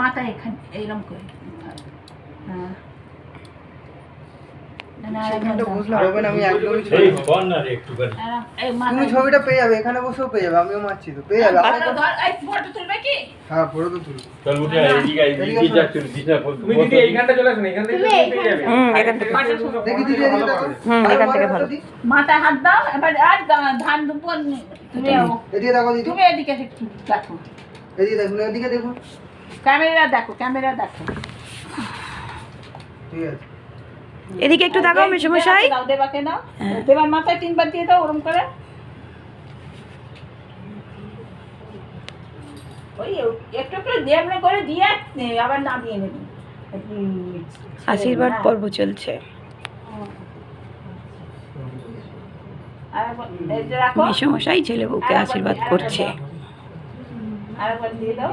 মাথা এখানে এইরকম করে হ্যাঁ তুমি ছবিটা পেয়ে যাবে, এখানে বসেও পেয়ে যাবে, আমিও মারছি তো পেয়ে যাবে। ফটো তুলবে কি? হ্যাঁ ফটো তো তুলবো। চল উঠে এদিকে এদিকে যা চল দিশা ফটো তুমি দিদি এইখানটা চলে আসুন, এখান থেকে পেয়ে যাবে। এখান থেকে দেখি দিদি এদিকে দেখো। এখান থেকে ভালো। মাথায় হাত দাও এবার আর ধান দুপুর তুমি এদিকে দেখো দিদি, তুমি এদিকে একটু দেখো, এদিকে দেখুন, এদিকে দেখুন। ক্যামেরা দেখো, ক্যামেরা দেখো। ঠিক আছে এদিকে একটু তাকাও মেশামশাই। দাও দেবাকে দাও, দেবার মাথায় 3 বার দিয়ে দাও ওরকম করে। ওই একটু একটু দেবনা করে দিয়ে আবার নামিয়ে নেবেন। আশীর্বাদ পর্ব চলছে। আর এই যে রাখো, মেশামশাই ছেলে বউকে আশীর্বাদ করছে। আরেকবার দিয়ে দাও।